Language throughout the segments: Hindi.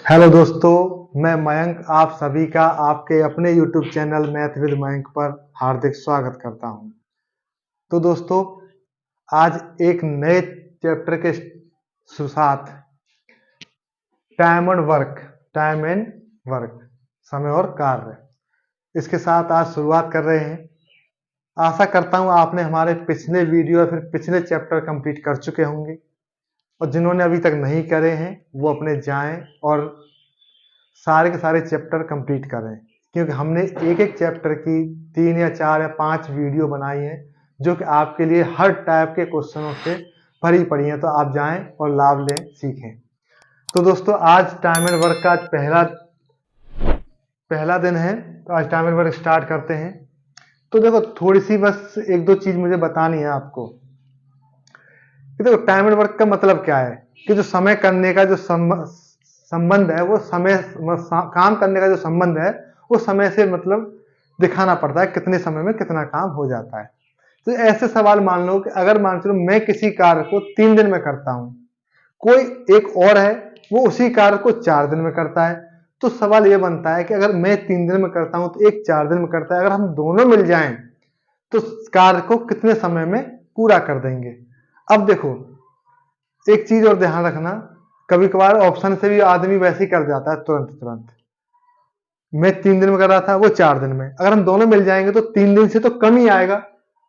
हेलो दोस्तों, मैं मयंक आप सभी का आपके अपने YouTube channel math with Mayank पर हार्दिक स्वागत करता हूं। तो दोस्तों, आज एक नए चैप्टर के साथ टाइम एंड वर्क, समय और कार्य, इसके साथ आज शुरुआत कर रहे हैं। आशा करता हूं आपने हमारे पिछले वीडियो या फिर पिछले चैप्टर कंप्लीट कर चुके होंगे, और जिन्होंने अभी तक नहीं करे हैं वो अपने जाएं और सारे के सारे चैप्टर कंप्लीट करें, क्योंकि हमने एक एक चैप्टर की 3 या 4 या 5 वीडियो बनाई है जो कि आपके लिए हर टाइप के क्वेश्चनों से भरी पड़ी हैं। तो आप जाएं और लाभ लें, सीखें। तो दोस्तों, आज टाइम एंड वर्क का आज पहला दिन है। तो आज टाइम एंड वर्क स्टार्ट करते हैं। तो देखो, थोड़ी सी बस एक दो चीज मुझे बतानी है आपको कि देखो, टाइम एंड वर्क का मतलब क्या है कि जो समय करने का जो संबंध है, वो काम करने का जो संबंध है वो समय से मतलब दिखाना पड़ता है, कितने समय में कितना काम हो जाता है। तो ऐसे सवाल मान लो कि अगर मान चलो मैं किसी कार्य को 3 दिन में करता हूं, कोई एक और है वो उसी कार्य को 4 दिन में करता है, तो सवाल ये बनता है कि अगर मैं 3 दिन में करता हूं तो एक 4 दिन में करता है, अगर हम दोनों मिल जाएं तो कार्य को कितने समय में पूरा कर देंगे। अब देखो, एक चीज और ध्यान रखना, कभी कभार ऑप्शन से भी आदमी वैसे ही कर जाता है तुरंत तुरंत। मैं 3 दिन में कर रहा था, वो 4 दिन में, अगर हम दोनों मिल जाएंगे तो 3 दिन से तो कम ही आएगा,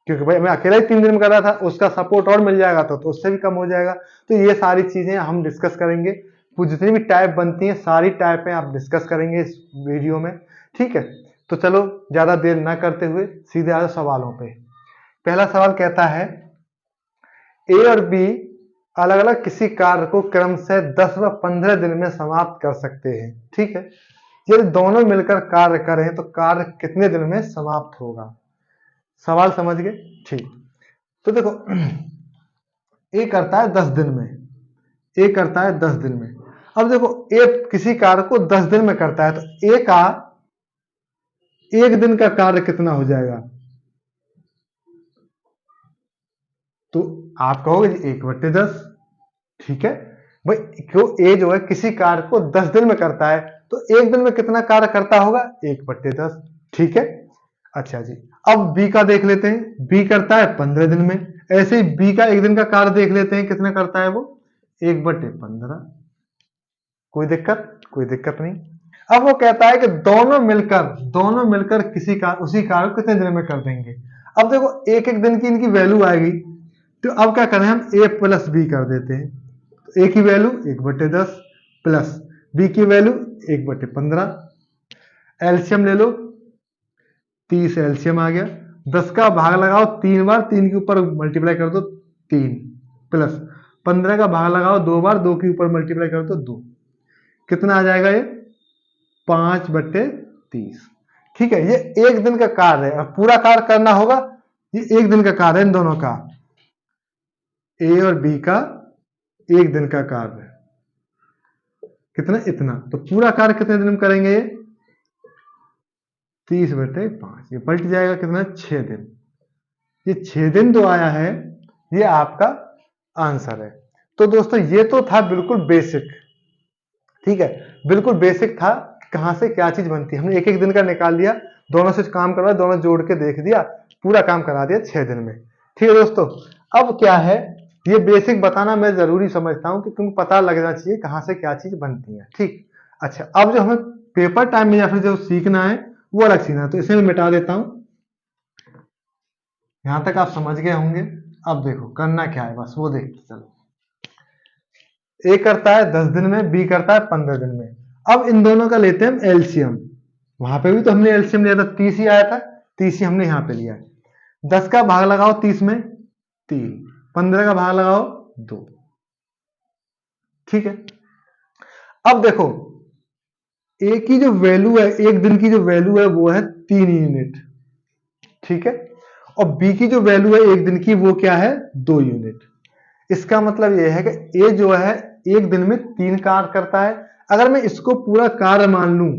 क्योंकि भाई मैं अकेला ही 3 दिन में कर रहा था, उसका सपोर्ट और मिल जाएगा तो उससे भी कम हो जाएगा। तो ये सारी चीजें हम डिस्कस करेंगे। वो जितनी भी टाइप बनती हैं सारी टाइपें आप डिस्कस करेंगे इस वीडियो में, ठीक है। तो चलो, ज्यादा देर ना करते हुए सीधे आ जाओ सवालों पे। पहला सवाल कहता है, ए और बी अलग अलग किसी कार्य को क्रम से 10 व 15 दिन में समाप्त कर सकते हैं, ठीक है। यदि दोनों मिलकर कार्य करें तो कार्य कितने दिन में समाप्त होगा। सवाल समझ गए? ठीक। तो देखो, ए करता है 10 दिन में, ए करता है 10 दिन में। अब देखो, ए किसी कार्य को 10 दिन में करता है तो ए का एक दिन का कार्य कितना हो जाएगा। तो आप कहोगे 1/10, ठीक है भाई, क्यों ए जो है किसी कार्य को 10 दिन में करता है तो एक दिन में कितना कार्य करता होगा, 1/10, ठीक है। अच्छा जी, अब बी का देख लेते हैं। बी करता है 15 दिन में, ऐसे ही बी का एक दिन का कार्य देख लेते हैं, कितना करता है वो, 1/15। कोई दिक्कत नहीं। अब वो कहता है कि दोनों मिलकर उसी कार्य को कितने दिन में कर देंगे। अब देखो, एक एक दिन की इनकी वैल्यू आएगी, तो अब क्या करें, हम ए प्लस बी कर देते हैं। तो ए की वैल्यू 1/10 प्लस बी की वैल्यू 1/15। एलसीएम ले लो, 30 एलसीएम आ गया। 10 का भाग लगाओ 3 बार, 3 के ऊपर मल्टीप्लाई कर दो 3, प्लस 15 का भाग लगाओ 2 बार, 2 के ऊपर मल्टीप्लाई कर दो 2। कितना आ जाएगा ये, 5/30, ठीक है। ये एक दिन का कार्य है, पूरा कार्य करना होगा, ये एक दिन का कार्य है इन दोनों का, ए और बी का एक दिन का कार्य है। कितना, इतना। तो पूरा कार्य कितने दिन में करेंगे ये, 30/5, ये पलट जाएगा कितना, 6 दिन। ये 6 दिन जो आया है ये आपका आंसर है। तो दोस्तों, ये तो था बिल्कुल बेसिक, ठीक है, बिल्कुल बेसिक था, कहां से क्या चीज बनती है। हमने एक एक दिन का निकाल लिया, दोनों से काम करवाया, दोनों जोड़ के देख दिया, पूरा काम करा दिया 6 दिन में, ठीक है दोस्तों। अब क्या है, ये बेसिक बताना मैं जरूरी समझता हूं कि तुम पता लग जाना चाहिए कहां से क्या चीज बनती है, ठीक। अच्छा, अब जो हमें पेपर टाइम में या फिर जो सीखना है वो अलग सीखना है, तो इसे मैं मिटा देता हूं। यहां तक आप समझ गए होंगे। अब देखो करना क्या है, बस वो देखते चलो। ए करता है 10 दिन में, बी करता है 15 दिन में। अब इन दोनों का लेते हैं हम एलसीएम। वहां पे भी तो हमने एलसीएम लिया था, 30 ही आया था, 30 ही हमने यहां पे लिया है। 10 का भाग लगाओ 30 में, 3, 15 का भाग लगाओ 2, ठीक है। अब देखो, ए की जो वैल्यू है, एक दिन की जो वैल्यू है वो है 3 यूनिट, ठीक है। और बी की जो वैल्यू है एक दिन की वो क्या है, 2 यूनिट। इसका मतलब यह है कि ए जो है एक दिन में 3 कार्य करता है। अगर मैं इसको पूरा कार्य मान लूं,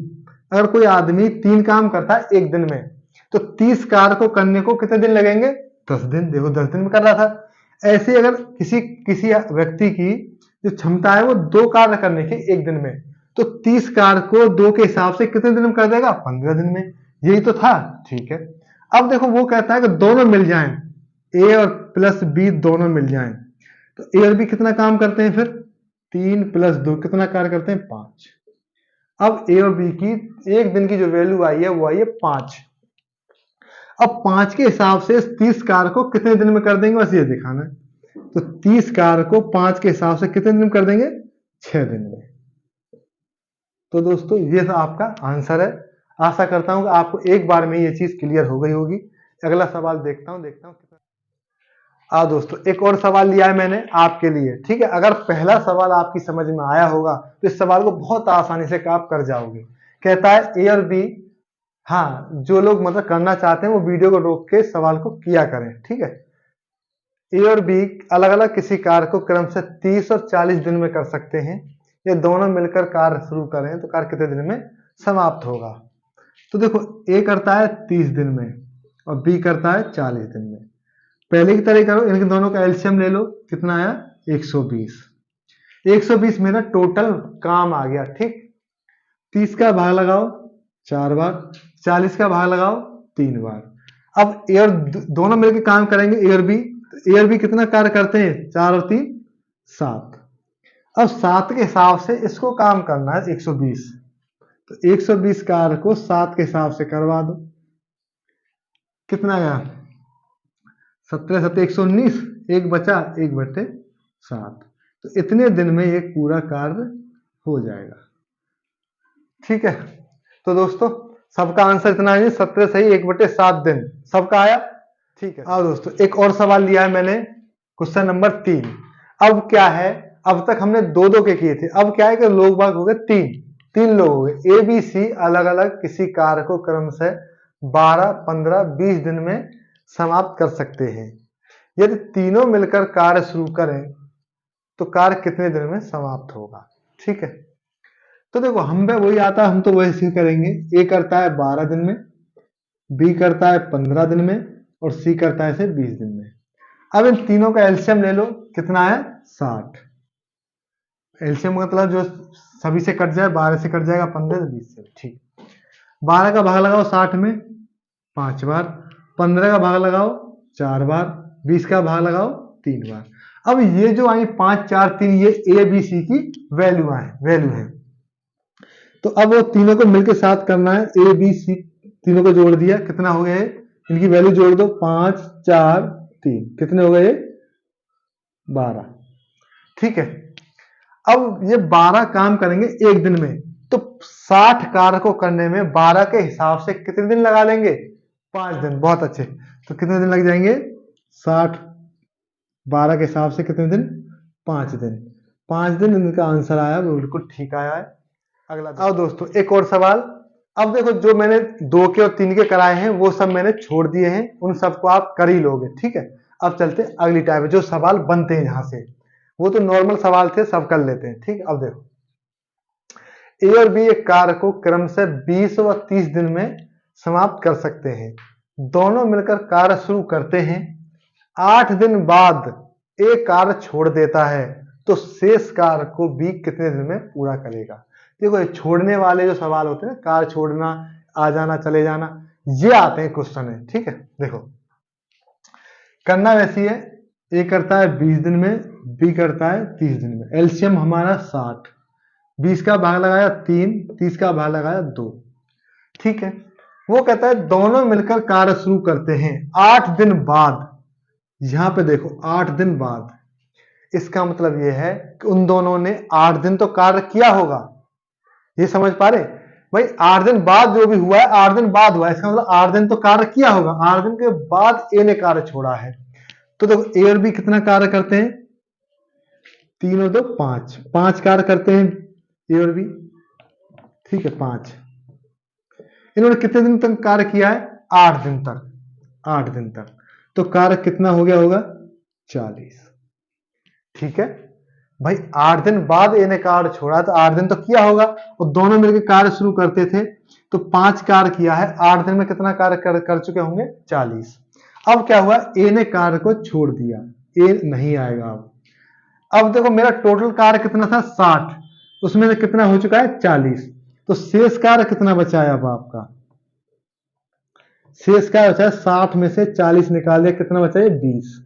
अगर कोई आदमी 3 काम करता है एक दिन में, तो 30 कार्य को करने को कितने दिन लगेंगे, 10 दिन। देखो 10 दिन में कर रहा था। ऐसे अगर किसी व्यक्ति की जो क्षमता है वो 2 कार्य करने की एक दिन में, तो 30 कार्य को 2 के हिसाब से कितने दिन में कर देगा? 15 दिन में। यही तो था, ठीक है। अब देखो वो कहता है कि दोनों मिल जाएं, ए और प्लस बी दोनों मिल जाएं, तो ए और बी कितना काम करते हैं? फिर 3 + 2 कितना कार्य करते हैं? 5। अब ए और बी की एक दिन की जो वैल्यू आई है वो आई है 5। अब 5 के हिसाब से इस 30 कार्य को कितने दिन में कर देंगे, बस ये दिखाना है। तो 30 कार्य को 5 के हिसाब से कितने दिन में कर देंगे? 6 दिन में। तो दोस्तों ये आपका आंसर है। आशा करता हूं कि आपको एक बार में ये चीज क्लियर हो गई होगी। अगला सवाल देखता हूं कितना। दोस्तों एक और सवाल लिया है मैंने आपके लिए, ठीक है। अगर पहला सवाल आपकी समझ में आया होगा तो इस सवाल को बहुत आसानी से आप कर जाओगे। कहता है ए और बी, हाँ जो लोग मतलब करना चाहते हैं वो वीडियो को रोक के सवाल को किया करें, ठीक है। ए और बी अलग अलग किसी कार्य को क्रम से 30 और 40 दिन में कर सकते हैं। ये दोनों मिलकर कार्य शुरू करें तो कार्य कितने दिन में समाप्त होगा? तो देखो ए करता है 30 दिन में और बी करता है 40 दिन में। पहले की तरह करो, इनके दोनों का एलसीएम ले लो, कितना आया? 120। 120 मेरा टोटल काम आ गया, ठीक। 30 का भाग लगाओ 4 बार, 40 का भाग लगाओ 3 बार। अब ए और दोनों मिलकर काम करेंगे, ए और बी। ए और बी कितना कार्य करते हैं? 4 और 3 7। अब 7 के हिसाब से इसको काम करना है 120, तो 120 कार्य को 7 के हिसाब से करवा दो। कितना गया? 17 7 119, एक बचा 1/7। तो इतने दिन में ये पूरा कार्य हो जाएगा, ठीक है। तो दोस्तों सबका आंसर इतना है, 17 सही 1/7 दिन सबका आया, ठीक है। आओ दोस्तों एक और सवाल लिया है मैंने, क्वेश्चन नंबर 3। अब क्या है, अब तक हमने 2-2 के किए थे, अब क्या है कि लोग बाग हो गए 3 लोग हो गए। ए बी सी अलग अलग किसी कार्य को क्रम से 12 15 20 दिन में समाप्त कर सकते हैं। यदि तीनों मिलकर कार्य शुरू करें तो कार्य कितने दिन में समाप्त होगा? ठीक है। तो देखो हम पे वही आता है, हम तो वैसे करेंगे। ए करता है 12 दिन में, बी करता है 15 दिन में और सी करता है इसे 20 दिन में। अब इन तीनों का एलसीएम ले लो, कितना है? 60। एलसीएम मतलब जो सभी से कट जाए, 12 से कट जाएगा 15 से 20 से, ठीक। 12 का भाग लगाओ 60 में 5 बार, 15 का भाग लगाओ 4 बार, 20 का भाग लगाओ 3 बार। अब ये जो आई 5 4 3 ये ए बी सी की वैल्यू है। तो अब वो तीनों को मिलकर साथ करना है, ए बी सी तीनों को जोड़ दिया, कितना हो गया? इनकी वैल्यू जोड़ दो, 5 4 3, कितने हो गए? 12, ठीक है। अब ये 12 काम करेंगे एक दिन में, तो 60 कार्य को करने में 12 के हिसाब से कितने दिन लगा लेंगे? 5 दिन। बहुत अच्छे। तो कितने दिन लग जाएंगे? 60 12 के हिसाब से कितने दिन? 5 दिन। 5 दिन इनका आंसर आया, बिल्कुल ठीक आया है। अगला आओ दोस्तों एक और सवाल। अब देखो जो मैंने 2 के और 3 के कराए हैं वो सब मैंने छोड़ दिए हैं, उन सबको आप कर ही लोगे, ठीक है। अब चलते अगली टाइप जो सवाल बनते हैं यहां से, वो तो नॉर्मल सवाल थे, सब कर लेते हैं, ठीक। अब देखो ए और बी एक कार्य को क्रम से 20 व 30 दिन में समाप्त कर सकते हैं। दोनों मिलकर कार्य शुरू करते हैं, 8 दिन बाद एक कार्य छोड़ देता है, तो शेष कार्य को बी कितने दिन में पूरा करेगा? देखो ये छोड़ने वाले जो सवाल होते हैं, कार्य छोड़ना, आ जाना चले जाना, ये आते हैं क्वेश्चन है, ठीक है। देखो करना वैसी है, ए करता है 20 दिन में, बी करता है 30 दिन में। एलसीएम हमारा 60, 20 का भाग लगाया 3, 30 का भाग लगाया 2, ठीक है। वो कहता है दोनों मिलकर कार्य शुरू करते हैं 8 दिन बाद। यहां पे देखो 8 दिन बाद, इसका मतलब यह है कि उन दोनों ने 8 दिन तो कार्य किया होगा, ये समझ पा रहे भाई? 8 दिन बाद जो भी हुआ है 8 दिन बाद हुआ है, इसका मतलब 8 दिन तो कार्य किया होगा, 8 दिन के बाद ए ने कार्य छोड़ा है। तो देखो ए और बी कितना कार्य करते हैं? 3 और 2 5 कार्य करते हैं ए और बी, ठीक है 5। इन्होंने कितने दिन तक कार्य किया है? 8 दिन तक, 8 दिन तक। तो कार्य कितना हो गया होगा? 40, ठीक है भाई। 8 दिन बाद ए ने कार्य छोड़ा, तो 8 दिन तो किया होगा, और दोनों मिलकर कार्य शुरू करते थे, तो 5 कार्य किया है, 8 दिन में कितना कार्य कर चुके होंगे? 40। अब क्या हुआ? ए ने कार्य को छोड़ दिया, ए नहीं आएगा अब देखो मेरा टोटल कार्य कितना था? 60। उसमें से कितना हो चुका है 40। तो शेष कार्य कितना बचा है अब आपका, शेष कार्य बचा है 60 में से 40 निकाल दिया, कितना बचा है 20।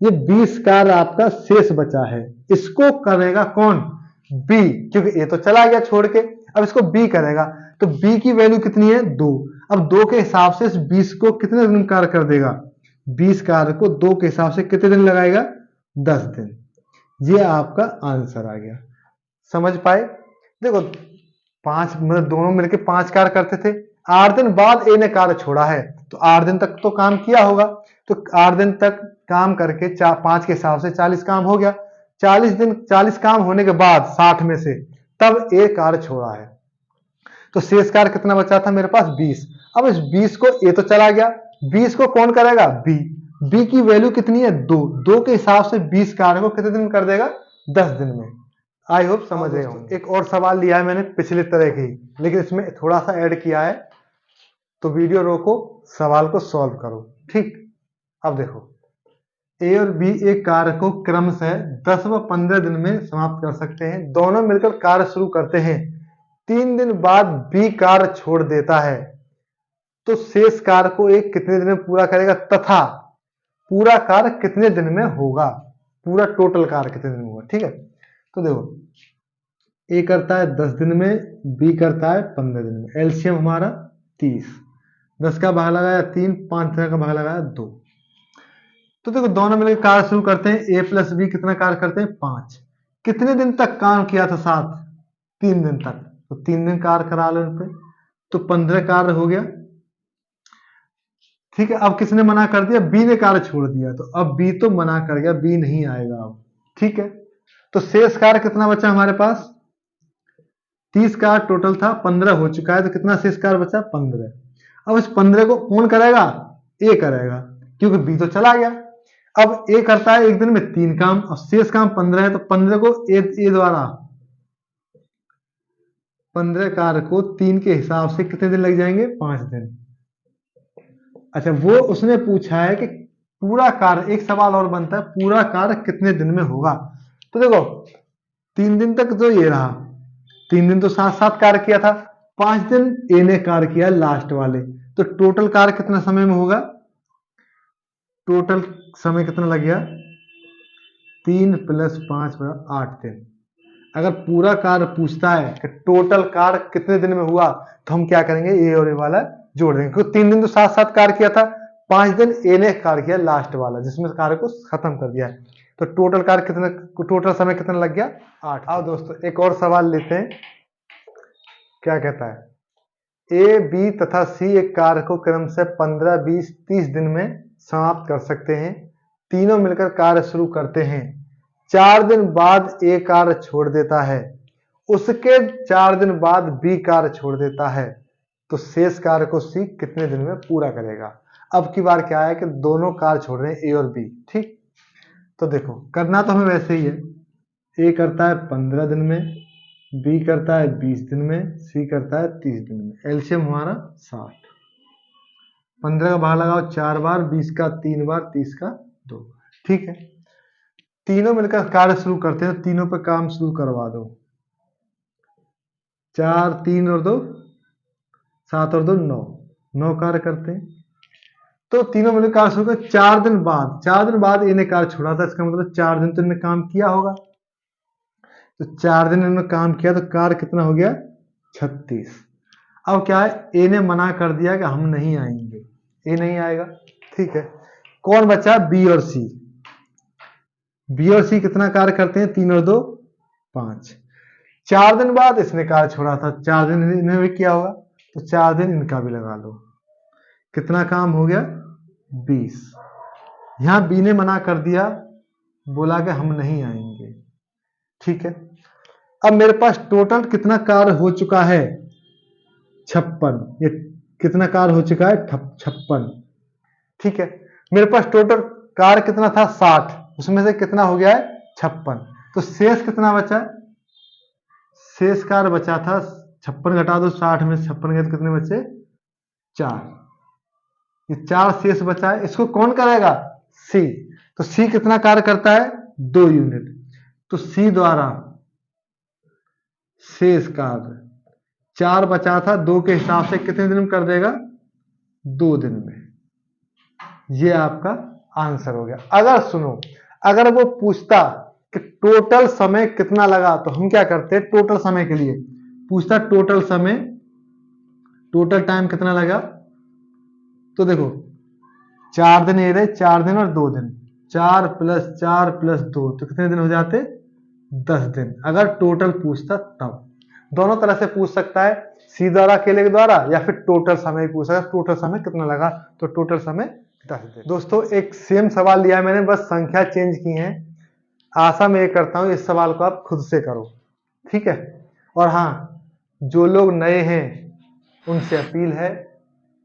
ये 20 कार्य आपका शेष बचा है, इसको करेगा कौन, बी, क्योंकि ए तो चला गया छोड़ के, अब इसको बी करेगा। तो बी की वैल्यू कितनी है 2। अब 2 के हिसाब से इस 20 को कितने दिन कार्य कर देगा, 20 कार्य को 2 के हिसाब से कितने दिन लगाएगा, 10 दिन। ये आपका आंसर आ गया। समझ पाए। देखो 5 मतलब दोनों मिलकर 5 कार्य करते थे, 8 दिन बाद ए ने कार्य छोड़ा है, तो 8 दिन तक तो काम किया होगा। तो 8 दिन तक काम करके 5 के हिसाब से 40 काम हो गया। 40 काम होने के बाद 60 में से तब ए कार्य छोड़ा है, तो शेष कार्य कितना बचा था मेरे पास 20। अब इस 20 को ए तो चला गया, 20 को कौन करेगा, बी। बी की वैल्यू कितनी है 2। 2 के हिसाब से 20 कार्य को कितने दिन कर देगा, 10 दिन में। आई होप समझ रहे होंगे। एक और सवाल लिया है मैंने पिछले तरह की, लेकिन इसमें थोड़ा सा ऐड किया है, तो वीडियो रोको, सवाल को सॉल्व करो। ठीक, अब देखो ए और बी एक कार्य को क्रमशः 10 व 15 दिन में समाप्त कर सकते हैं। दोनों मिलकर कार्य शुरू करते हैं, 3 दिन बाद बी कार्य छोड़ देता है, तो शेष कार्य को एक कितने दिन में पूरा करेगा, तथा पूरा कार्य कितने दिन में होगा, पूरा टोटल कार्य कितने दिन में होगा। ठीक है, तो देखो ए करता है 10 दिन में, बी करता है 15 दिन में। एलसीएम हमारा 30, 10 का भाग लगाया 3, 5 का भाग लगाया 2। तो देखो दोनों मिलकर कार्य शुरू करते हैं, ए प्लस बी कितना कार्य करते हैं 5। कितने दिन तक काम किया था साथ, 3 दिन तक, तो 3 दिन कार्य करा लो इन पे, तो 15 कार्य हो गया। ठीक है, अब किसने मना कर दिया, बी ने कार्य छोड़ दिया, तो अब बी तो मना कर गया, बी नहीं आएगा अब। ठीक है, तो शेष कार्य कितना बचा हमारे पास, 30 कार्य टोटल था, 15 हो चुका है, तो कितना शेष कार्य बचा 15। अब इस 15 को कौन करेगा, ए करेगा, क्योंकि बी तो चला गया। अब ए करता है एक दिन में 3 काम, और शेष काम 15 है, तो 15 को ए द्वारा 15 कार्य को 3 के हिसाब से कितने दिन लग जाएंगे, 5 दिन। अच्छा, वो उसने पूछा है कि पूरा कार्य, एक सवाल और बनता है, पूरा कार्य कितने दिन में होगा। तो देखो 3 दिन तक तो ये रहा, 3 दिन तो साथ साथ कार्य किया था, 5 दिन ए ने कार्य किया लास्ट वाले, तो टोटल कार्य कितना समय में होगा, टोटल समय कितना लग गया, 3 + 5 = 8 दिन। अगर पूरा कार्य पूछता है कि टोटल कार्य कितने दिन में हुआ, तो हम क्या करेंगे, ए और ए वाला जोड़ देंगे, क्योंकि 3 दिन तो साथ साथ कार्य किया था, 5 दिन ए ने कार्य किया लास्ट वाला, जिसमें कार्य को खत्म कर दिया है, तो टोटल कार्य कितना, टोटल समय कितना लग गया 8। आओ दोस्तों एक और सवाल लेते हैं, क्या कहता है, ए, बी तथा सी एक कार्य को क्रमशः 15, 20, 30 दिन में समाप्त कर सकते हैं। तीनों मिलकर कार्य शुरू करते हैं, 4 दिन बाद ए कार्य छोड़ देता है, उसके 4 दिन बाद बी कार्य छोड़ देता है, तो शेष कार्य को सी कितने दिन में पूरा करेगा। अब की बार क्या है कि दोनों कार्य छोड़ रहे हैं, ए और बी। ठीक, तो देखो करना तो हमें वैसे ही है, ए करता है 15 दिन में, बी करता है 20 दिन में, सी करता है 30 दिन में। एलसीएम हमारा 60, 15 का भाग लगाओ 4 बार, 20 का 3 बार, 30 का 2 बार। ठीक है, तीनों मिलकर कार्य शुरू करते हैं, तीनों पर काम शुरू करवा दो, 4, 3 और 2 7 और 2 9 कार्य करते हैं, तो तीनों मिलकर कार्य शुरू कर। 4 दिन बाद इन्हें कार्य छोड़ा था, इसका मतलब 4 दिन तो इन्हें काम किया होगा, तो 4 दिन इन्होंने काम किया, तो कार्य कितना हो गया 36। अब क्या है, ए ने मना कर दिया कि हम नहीं आएंगे, ए नहीं आएगा। ठीक है, कौन बचा, बी और सी। बी और सी कितना कार्य करते हैं, 3 और 2 5। 4 दिन बाद इसने कार्य छोड़ा था, 4 दिन इन्हें भी किया होगा, तो 4 दिन इनका भी लगा लो, कितना काम हो गया 20। यहां बी ने मना कर दिया, बोला कि हम नहीं आएंगे। ठीक है, अब मेरे पास टोटल कितना कार्य हो चुका है 56, ये कितना कार्य हो चुका है 56। ठीक है, मेरे पास टोटल कार्य कितना था 60, उसमें से कितना हो गया है 56, तो शेष कितना बचा, शेष कार्य बचा था 56 घटा दो 60 में, 56 गए तो कितने बचे 4, ये 4 शेष बचा है, इसको कौन करेगा, सी। तो सी कितना कार्य करता है 2 यूनिट, तो सी द्वारा शेष कार्य 4 बचा था, 2 के हिसाब से कितने दिन में कर देगा? 2 दिन में। ये आपका आंसर हो गया। अगर सुनो, अगर वो पूछता कि टोटल समय कितना लगा, तो हम क्या करते? टोटल समय के लिए पूछता टोटल समय, टोटल टाइम कितना लगा, तो देखो 4 दिन ये रहे, 4 दिन और 2 दिन, 4 + 4 + 2, तो कितने दिन हो जाते? 10 दिन। अगर टोटल पूछता तब। दोनों तरह से पूछ सकता है, सी द्वारा, अकेले के द्वारा, या फिर टोटल समय पूछ सकता है, टोटल समय कितना लगा, तो टोटल समय 10 दिन। दोस्तों एक सेम सवाल लिया है मैंने, बस संख्या चेंज की है। आशा मैं ये करता हूं इस सवाल को आप खुद से करो, ठीक है? और हाँ, जो लोग नए हैं उनसे अपील है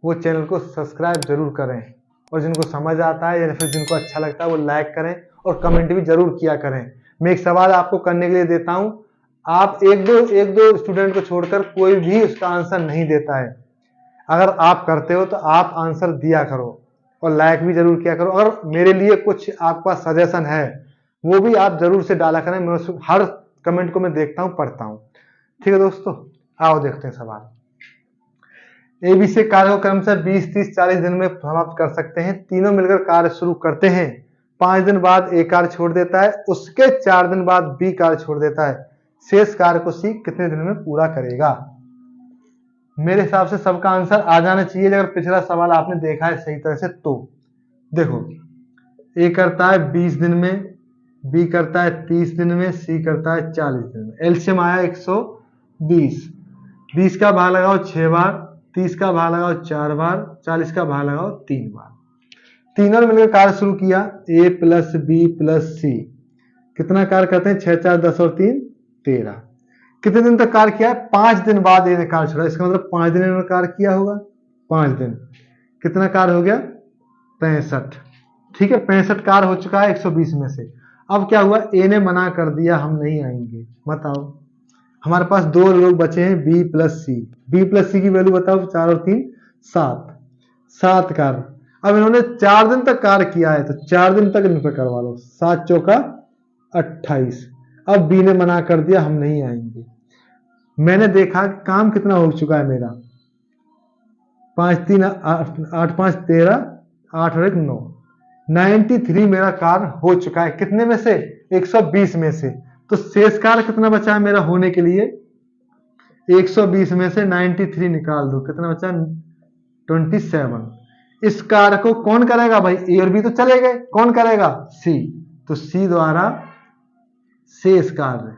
वो चैनल को सब्सक्राइब जरूर करें, और जिनको समझ आता है या फिर जिनको अच्छा लगता है वो लाइक करें और कमेंट भी जरूर किया करें। मैं एक सवाल आपको करने के लिए देता हूं, आप एक दो स्टूडेंट को छोड़कर कोई भी उसका आंसर नहीं देता है। अगर आप करते हो तो आप आंसर दिया करो और लाइक भी जरूर किया करो। अगर मेरे लिए कुछ आपका सजेशन है वो भी आप जरूर से डाला करें, मैं हर कमेंट को मैं देखता हूं, पढ़ता हूं। ठीक है दोस्तों, आओ देखते हैं सवाल। एबीसी कार्य को क्रमशः 20, 30, 40 दिन में समाप्त कर सकते हैं। तीनों मिलकर कार्य शुरू करते हैं। 5 दिन बाद ए कार्य छोड़ देता है, उसके 4 दिन बाद बी कार्य छोड़ देता है। शेष कार्य को सी कितने दिन में पूरा करेगा? मेरे हिसाब से सबका आंसर आ जाना चाहिए अगर पिछला सवाल आपने देखा है सही तरह से। तो देखो, ए करता है 20 दिन में, बी करता है 30 दिन में, सी करता है 40 दिन में। एलसीएम आया 120। 20 का भाग लगाओ 6 बार, 30 का भाग लगाओ 4 बार, 40 का भाग लगाओ 3 बार। तीनों ने मिलकर कार्य शुरू किया, ए प्लस बी प्लस सी। कितना कार्य करते हैं? 6, 4, 10 और 3, 13। कितने दिन तक कार्य किया है? 5 दिन बाद ये कार्य छोड़ा। इसका मतलब 5 दिन इन्होंने कार्य किया होगा। 5 दिन कितना कार्य हो गया? 65। ठीक है, 65 कार्य हो चुका है 120 में से। अब क्या हुआ? ए ने मना कर दिया, हम नहीं आएंगे। बताओ, हमारे पास 2 लोग बचे हैं, बी प्लस सी। बी प्लस सी की वैल्यू बताओ, 4 और 3 7। 7 कार्य। अब इन्होंने 4 दिन तक कार्य किया है, तो 4 दिन तक इन पर करवा लो। 7 चौका 28। अब बी ने मना कर दिया, हम नहीं आएंगे। मैंने देखा काम कितना हो चुका है मेरा, 5, 3, 8, 5, 13, 8 और 1, 9। 93 मेरा कार्य हो चुका है। कितने में से? 120 में से। तो शेष कार्य कितना बचा है मेरा होने के लिए? 120 में से 93 निकाल दो, कितना बचा? 27। इस कार्य को कौन करेगा भाई? ए और बी तो चले गए, कौन करेगा? सी। तो सी द्वारा शेष कार्य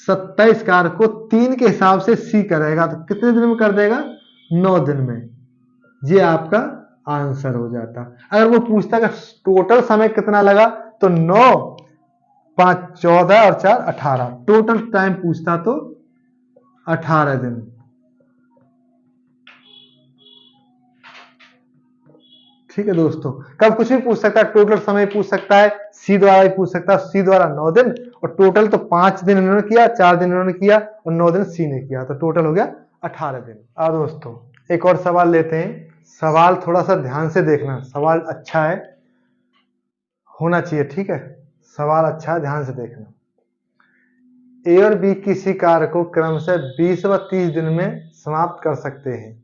27 कार्य को 3 के हिसाब से सी करेगा, तो कितने दिन में कर देगा? 9 दिन में। ये आपका आंसर हो जाता। अगर वो पूछता कि टोटल समय कितना लगा, तो 9, 5, 14 और 4, 18। टोटल टाइम पूछता तो 18 दिन। ठीक है दोस्तों, कब कुछ भी पूछ सकता है, टोटल समय पूछ सकता है, सी द्वारा भी पूछ सकता है। सी द्वारा 9 दिन, और टोटल तो 5 दिन इन्होंने किया, 4 दिन इन्होंने किया और 9 दिन सी ने किया, तो टोटल हो गया 18 दिन। अब दोस्तों एक और सवाल लेते हैं। सवाल थोड़ा सा ध्यान से देखना, सवाल अच्छा है, होना चाहिए। ठीक है, सवाल अच्छा है, ध्यान से देखना। ए और बी किसी कार्य को क्रमशः 20 व 30 दिन में समाप्त कर सकते हैं।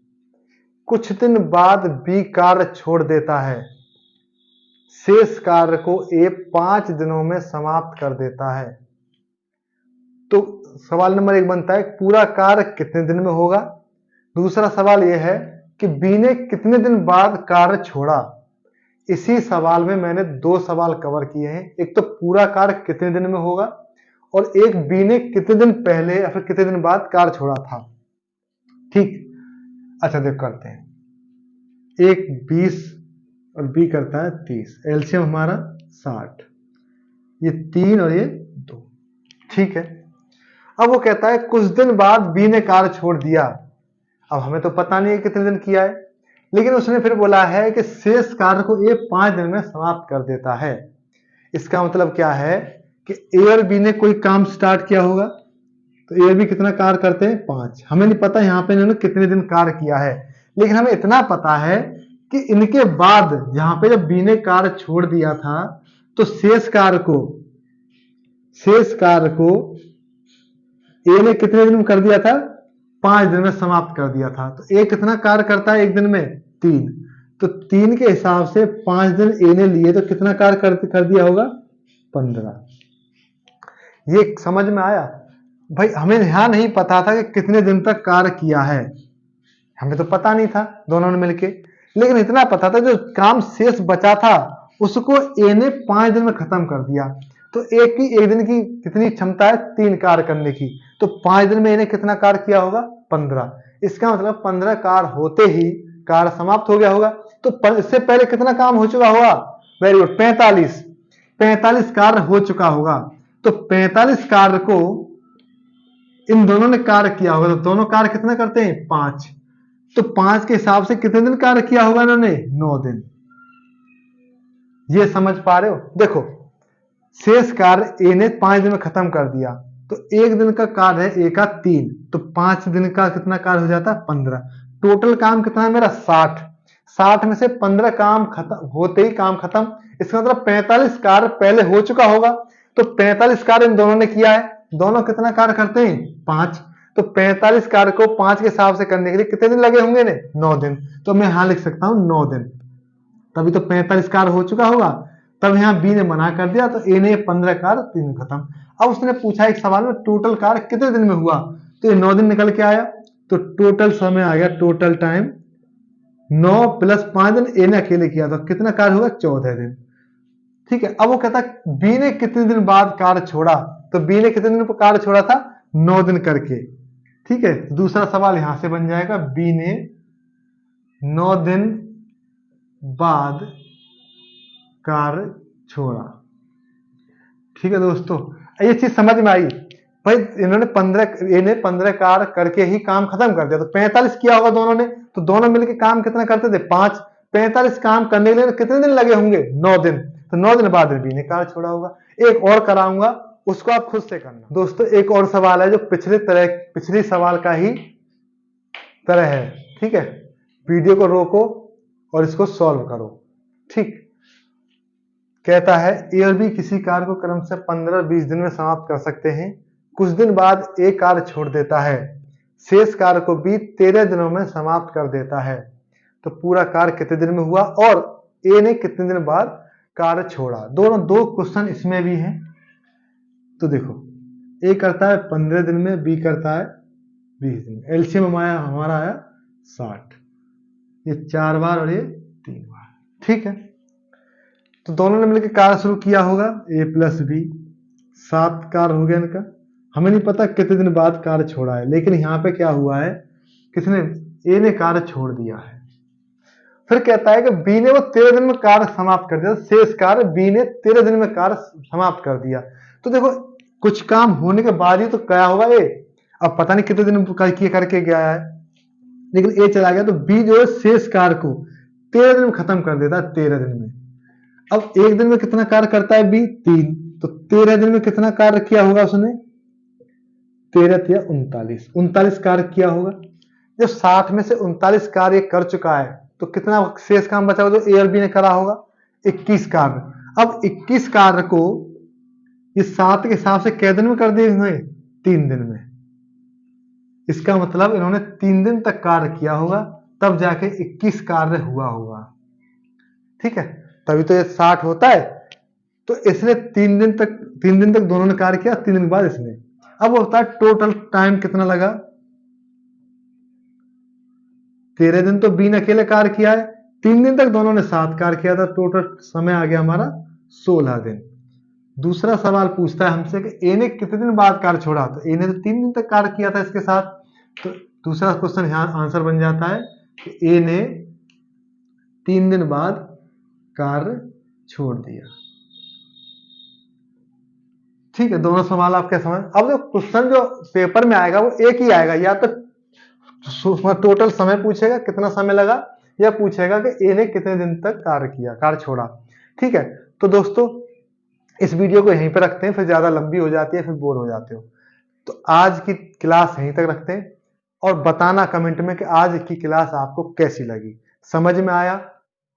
कुछ दिन बाद बी कार्य छोड़ देता है। शेष कार्य को ए 5 दिनों में समाप्त कर देता है। तो सवाल नंबर 1 बनता है, पूरा कार्य कितने दिन में होगा? दूसरा सवाल यह है कि बी ने कितने दिन बाद कार्य छोड़ा। इसी सवाल में मैंने 2 सवाल कवर किए हैं। एक तो पूरा कार्य कितने दिन में होगा, और एक बी ने कितने दिन पहले या फिर कितने दिन बाद कार्य छोड़ा था। ठीक, अच्छा देख करते हैं। एक 20 और बी करता है 30। एलसीएम हमारा 60। ये 3 और ये 2। ठीक है, अब वो कहता है कुछ दिन बाद बी ने कार्य छोड़ दिया। अब हमें तो पता नहीं है कितने दिन किया है, लेकिन उसने फिर बोला है कि शेष कार्य को ए 5 दिन में समाप्त कर देता है। इसका मतलब क्या है कि ए और बी ने कोई काम स्टार्ट किया होगा, तो ए और बी कितना कार्य करते हैं? 5। हमें नहीं पता यहां पे इन्होंने कितने दिन कार्य किया है, लेकिन हमें इतना पता है कि इनके बाद यहां पे जब बी ने कार्य छोड़ दिया था, तो शेष कार्य को ए ने कितने दिन में कर दिया था? 5 दिन में समाप्त कर दिया था। तो ए कितना कार्य करता है एक दिन में? 3। तो 3 के हिसाब से 5 दिन ए ने लिए तो कितना कार्य कर दिया होगा? 15। ये समझ में आया? भाई हमें यहां नहीं पता था कि कितने दिन तक कार्य किया है, हमें तो पता नहीं था दोनों ने मिलके, लेकिन इतना पता था जो काम शेष बचा था उसको ए ने 5 दिन में खत्म कर दिया। तो एक दिन की कितनी क्षमता है? 3 कार्य करने की। तो 5 दिन में ए ने कितना कार्य किया होगा? 15। इसका मतलब 15 कार्य होते ही कार्य समाप्त हो गया होगा। तो इससे पहले कितना काम हो चुका होगा? वेरी गुड, 45 कार्य हो चुका होगा। तो 45 कार्य को इन दोनों ने कार्य किया होगा। तो दोनों कार्य कितना करते हैं? 5। तो 5 के हिसाब से कितने दिन कार्य किया होगा इन्होंने? 9 दिन। ये समझ पा रहे हो? देखो शेष कार्य ए ने 5 दिन में खत्म कर दिया, तो एक दिन का कार्य है ए का 3, तो 5 दिन का कितना कार्य हो जाता है? 15। टोटल काम कितना है मेरा? 60। 60 में से 15 काम खत्म होते ही काम खत्म। इसका मतलब 45 कार्य पहले हो चुका होगा। तो 45 कार्य इन दोनों ने किया है। दोनों कितना कार्य करते हैं? 5। तो 45 कार्य को 5 के हिसाब से करने के लिए कितने दिन लगे होंगे? 9 दिन। तो मैं यहां लिख सकता हूं 9 दिन। तभी तो 45 कार्य हो चुका होगा। तब यहां बी ने मना कर दिया, तो ए ने 15 कार्य 3 खत्म। अब उसने पूछा एक सवाल में टोटल कार्य कितने दिन में हुआ, तो ये 9 दिन निकल के आया। तो टोटल समय आ गया, टोटल टाइम 9 + 5 दिन ए ने अकेले किया, तो कितना कार्य होगा? 14 दिन। ठीक है। अब वो कहता है बी ने कितने दिन बाद कार्य छोड़ा, तो बी ने कितने दिन पर कार्य छोड़ा था? 9 दिन करके। ठीक है। दूसरा सवाल यहां से बन जाएगा, बी ने 9 दिन बाद कार्य छोड़ा। ठीक है दोस्तों, ये चीज समझ में आई? भाई इन्होंने 15 कार्य करके ही काम खत्म कर दिया। तो 45 किया होगा दोनों ने, तो दोनों मिलकर काम कितना करते थे? 5। 45 काम करने के लिए कितने दिन लगे होंगे? 9 दिन। तो 9 दिन बाद बी ने कार्य छोड़ा होगा। एक और कराऊंगा, उसको आप खुद से करना। दोस्तों एक और सवाल है जो पिछले सवाल का ही तरह है। ठीक है। वीडियो को रोको और इसको सॉल्व करो। ठीक। कहता है ए और बी किसी कार्य को क्रम से 15-20 दिन में समाप्त कर सकते हैं। कुछ दिन बाद ए कार्य छोड़ देता है, शेष कार्य को बी 13 दिनों में समाप्त कर देता है। तो पूरा कार्य कितने दिन में हुआ और ए ने कितने दिन बाद कार्य छोड़ा? दोनों दो क्वेश्चन इसमें भी हैं। तो देखो ए करता है 15 दिन में, बी करता है 20 दिन में। एलसीएम हमारा आया 60। ये 4 बार और ये 3 बार। ठीक है। तो दोनों ने मिलकर कार्य शुरू किया होगा, ए + बी। 7 कार्य हो गया इनका। हमें नहीं पता कितने दिन बाद कार्य छोड़ा है, लेकिन यहां पे क्या हुआ है, किसने? ए ने कार्य छोड़ दिया है। फिर कहता है कि बी ने वो 13 दिन में कार्य समाप्त कर दिया। शेष कार्य बी ने 13 दिन में कार्य समाप्त कर दिया। तो देखो कुछ काम होने के बाद ही तो क्या होगा ए। अब पता नहीं कितने दिन करके गया है, लेकिन ए चला गया। तो बी जो है शेष कार्य को 13 दिन में खत्म कर देता है, 13 दिन में। अब एक दिन में कितना कार्य करता है बी? 3। तो 13 दिन में कितना कार्य किया होगा उसने? 13 या 39 कार्य किया होगा। जब 60 में से 39 कार्य कर चुका है, तो कितना शेष काम बचा होगा जो ए और बी ने करा होगा? 21 कार्य। अब 21 कार्य को इस 7 के हिसाब से कै दिन में कर दिए हुए? 3 दिन में। इसका मतलब इन्होंने 3 दिन तक कार्य किया होगा, तब जाके 21 कार्य हुआ होगा। ठीक है। तभी तो ये 60 होता है। तो इसने 3 दिन तक दोनों ने कार्य किया, 3 दिन बाद इसने। अब होता है टोटल टाइम कितना लगा? 13 दिन तो बी ने अकेले कार्य किया है, 3 दिन तक दोनों ने 7 कार्य किया था। टोटल समय आ गया हमारा 16 दिन। दूसरा सवाल पूछता है हमसे कि ए ने कितने दिन बाद कार्य छोड़ा? तो ए ने तो 3 दिन तक कार्य किया था इसके साथ। तो दूसरा क्वेश्चन यहां आंसर बन जाता है कि ए ने 3 दिन बाद कार्य छोड़ दिया। ठीक है। दोनों सवाल आप क्या समझ? अब जो क्वेश्चन जो पेपर में आएगा वो एक ही आएगा, या तो टोटल समय पूछेगा कितना समय लगा, या पूछेगा कि ए ने कितने दिन तक कार्य छोड़ा। ठीक है। तो दोस्तों इस वीडियो को यहीं पर रखते हैं, फिर ज्यादा लंबी हो जाती है, फिर बोर हो जाते हो। तो आज की क्लास यहीं तक रखते हैं और बताना कमेंट में कि आज की क्लास आपको कैसी लगी, समझ में आया?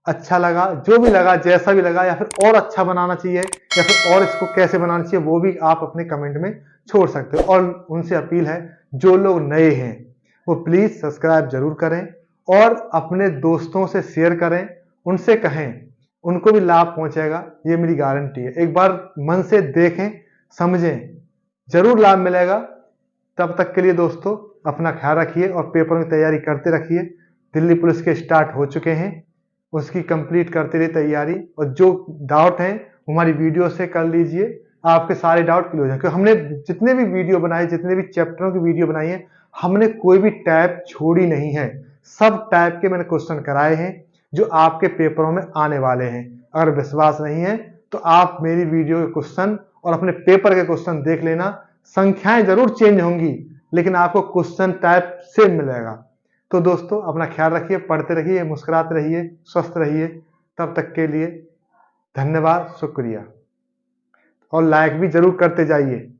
अच्छा लगा, जो भी लगा, जैसा भी लगा, या फिर और अच्छा बनाना चाहिए या फिर और इसको कैसे बनाना चाहिए, वो भी आप अपने कमेंट में छोड़ सकते हो। और उनसे अपील है, जो लोग नए हैं वो प्लीज सब्सक्राइब जरूर करें और अपने दोस्तों से शेयर करें, उनसे कहें, उनको भी लाभ पहुंचेगा, ये मेरी गारंटी है। एक बार मन से देखें, समझें, जरूर लाभ मिलेगा। तब तक के लिए दोस्तों अपना ख्याल रखिए और पेपरों की तैयारी करते रखिए। दिल्ली पुलिस के स्टार्ट हो चुके हैं, उसकी कंप्लीट करते रहिए तैयारी। और जो डाउट हैं हमारी वीडियो से कर लीजिए, आपके सारे डाउट क्लियर हो जाएंगे। क्योंकि हमने जितने भी वीडियो बनाए, जितने भी चैप्टरों की वीडियो बनाई है, हमने कोई भी टाइप छोड़ी नहीं है। सब टाइप के मैंने क्वेश्चन कराए हैं जो आपके पेपरों में आने वाले हैं। अगर विश्वास नहीं है तो आप मेरी वीडियो के क्वेश्चन और अपने पेपर के क्वेश्चन देख लेना। संख्याएं जरूर चेंज होंगी लेकिन आपको क्वेश्चन टाइप सेम मिलेगा। तो दोस्तों अपना ख्याल रखिए, पढ़ते रहिए, मुस्कुराते रहिए, स्वस्थ रहिए। तब तक के लिए धन्यवाद, शुक्रिया। और लाइक भी जरूर करते जाइए।